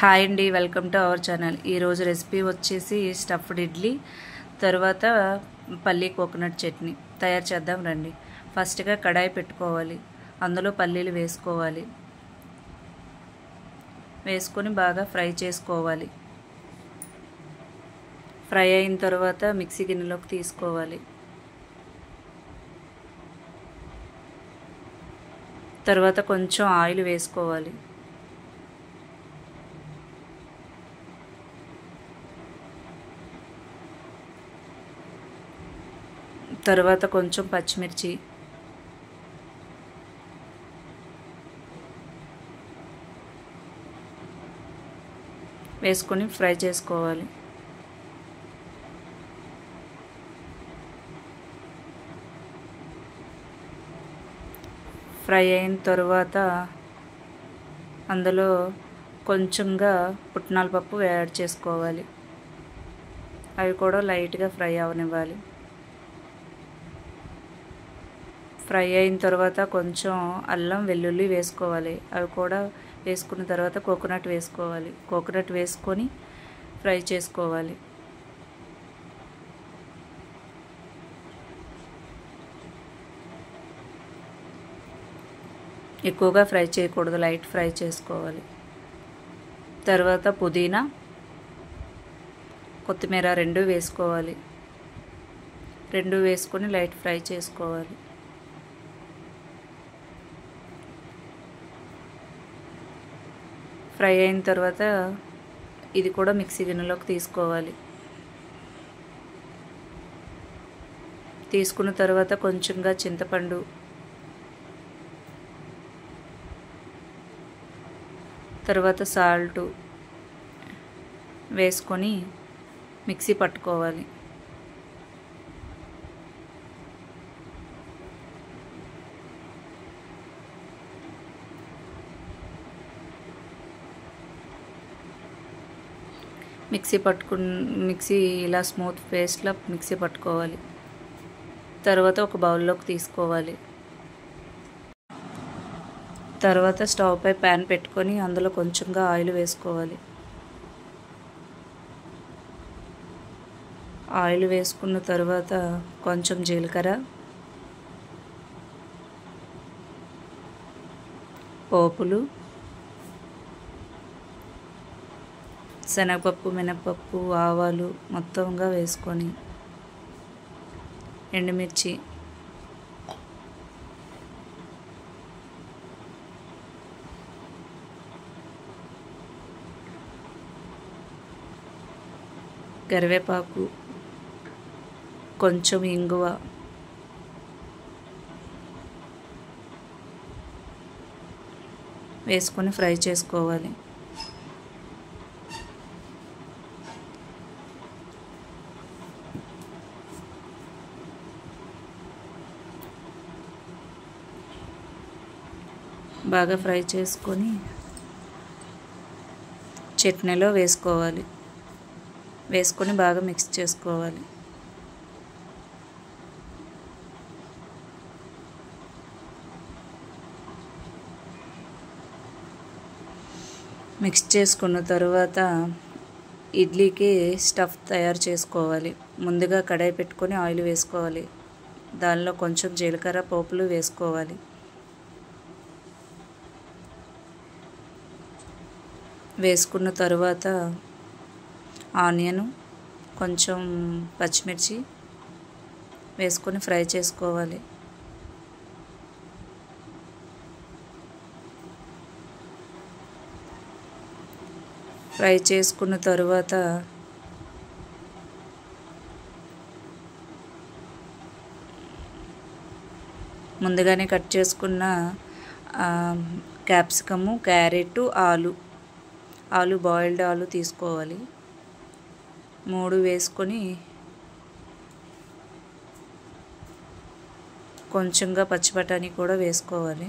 Hi అండి, welcome to our channel. ఈరోజు recipe వచ్చేసి స్టఫ్డ్ ఇడ్లీ తర్వాత పల్లీ కోకోనట్ చట్నీ తయారు చేద్దాం రండి. ఫస్ట్గా కడాయి పెట్టుకోవాలి, అందులో పల్లీలు వేసుకోవాలి, వేసుకొని బాగా ఫ్రై చేసుకోవాలి. ఫ్రై అయిన తర్వాత మిక్సీ గిన్నెలోకి తీసుకోవాలి. తర్వాత కొంచెం ఆయిల్ వేసుకోవాలి. తర్వాత కొంచెం పచ్చిమిర్చి, వేసుకొని ఫ్రై చేసుకోవాలి. ఫ్రై అయిన తర్వాత అందులో కొంచెంగా పుట్నాల పప్పు యాడ్ చేసుకోవాలి. అవి కూడా లైట్గా ఫ్రై అవనివ్వాలి. ఫ్రై అయిన తర్వాత కొంచెం అల్లం వెల్లుల్లి వేసుకోవాలి. అవి కూడా వేసుకున్న తర్వాత కోకోనట్ వేసుకోవాలి. కోకోనట్ వేసుకొని ఫ్రై చేసుకోవాలి. ఎక్కువగా ఫ్రై చేయకూడదు, లైట్ ఫ్రై చేసుకోవాలి. తర్వాత పుదీనా, కొత్తిమీర రెండు వేసుకోవాలి. రెండు వేసుకొని లైట్ ఫ్రై చేసుకోవాలి. ఫ్రై అయిన తర్వాత ఇది కూడా మిక్సీ గిన్నెలోకి తీసుకోవాలి. తీసుకున్న తర్వాత కొంచెంగా చింతపండు, తర్వాత సాల్ట్ వేసుకొని మిక్సీ పట్టుకోవాలి. మిక్సీ ఇలా స్మూత్ పేస్ట్లా మిక్సీ పట్టుకోవాలి. తర్వాత ఒక బౌల్లోకి తీసుకోవాలి. తర్వాత స్టవ్ పై ప్యాన్ పెట్టుకొని అందులో కొంచెంగా ఆయిల్ వేసుకోవాలి. ఆయిల్ వేసుకున్న తర్వాత కొంచెం జీలకర్ర, పోపులు, శనగపప్పు, మినపప్పు, ఆవాలు మొత్తంగా వేసుకొని ఎండుమిర్చి, కరివేపాకు, కొంచెం ఇంగువ, వేసుకొని ఫ్రై చేసుకోవాలి. బాగా ఫ్రై చేసుకొని చట్నీలో వేసుకోవాలి. వేసుకొని బాగా మిక్స్ చేసుకోవాలి. మిక్స్ చేసుకున్న తర్వాత ఇడ్లీకి స్టఫ్ తయారు చేసుకోవాలి. ముందుగా కడాయి పెట్టుకొని ఆయిల్ వేసుకోవాలి. దానిలో కొంచెం జీలకర్ర, పోపులు వేసుకోవాలి. వేసుకున్న తర్వాత ఆనియన్, కొంచెం పచ్చిమిర్చి వేసుకొని ఫ్రై చేసుకోవాలి. ఫ్రై చేసుకున్న తర్వాత ముందుగానే కట్ చేసుకున్న క్యాప్సికము, క్యారెట్, ఆలు బాయిల్డ్ ఆలు తీసుకోవాలి. 3 వేసుకొని కొంచెంగా పచ్చి బఠానీ కూడా వేసుకోవాలి.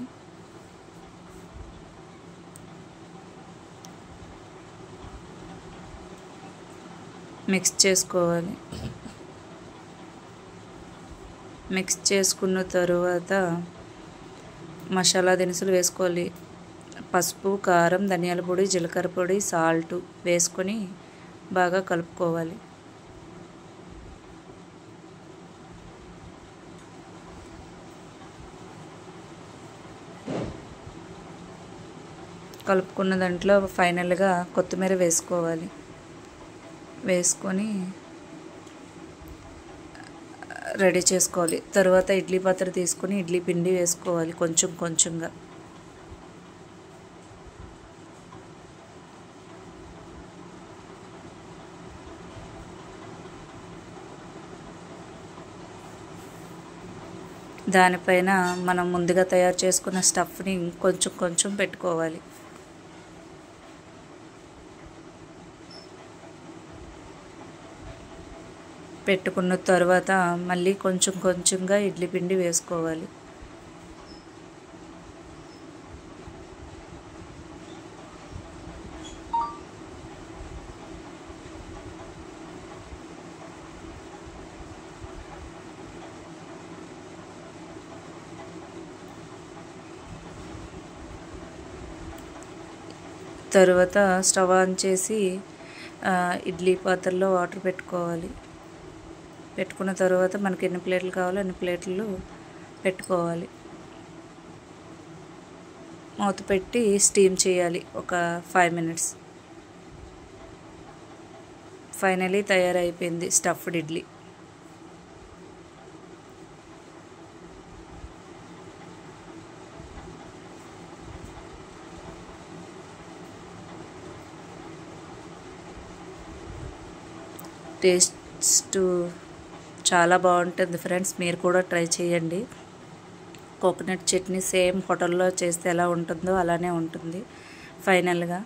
మిక్స్ చేసుకోవాలి. మిక్స్ చేసుకున్న తర్వాత మసాలా దినుసులు వేసుకోవాలి. పసుపు, కారం, ధనియాల పొడి, జీలకర్ర పొడి, సాల్ట్ వేసుకొని బాగా కలుపుకోవాలి. కలుపుకున్న దాంట్లో ఫైనల్గా కొత్తిమీర వేసుకోవాలి. వేసుకొని రెడీ చేసుకోవాలి. తర్వాత ఇడ్లీ పాత్ర తీసుకొని ఇడ్లీ పిండి వేసుకోవాలి కొంచెం కొంచెంగా. దానిపైన మనం ముందుగా తయారు చేసుకున్న స్టఫ్ని కొంచెం కొంచెం పెట్టుకోవాలి. పెట్టుకున్న తర్వాత మళ్ళీ కొంచెం కొంచెంగా ఇడ్లీ పిండి వేసుకోవాలి. తర్వాత స్టవ్ ఆన్ చేసి ఇడ్లీ పాత్రలో వాటర్ పెట్టుకోవాలి. పెట్టుకున్న తర్వాత మనకి ఎన్ని ప్లేట్లు కావాలో అన్ని ప్లేట్లు పెట్టుకోవాలి. మూత పెట్టి స్టీమ్ చేయాలి ఒక 5 minutes. ఫైనలీ తయారైపోయింది స్టఫ్డ్ ఇడ్లీ. టేస్ట్ చాలా బాగుంటుంది ఫ్రెండ్స్, మీరు కూడా ట్రై చేయండి. కోకోనట్ చట్నీ సేమ్ హోటల్లో చేస్తే ఎలా ఉంటుందో అలానే ఉంటుంది ఫైనల్గా.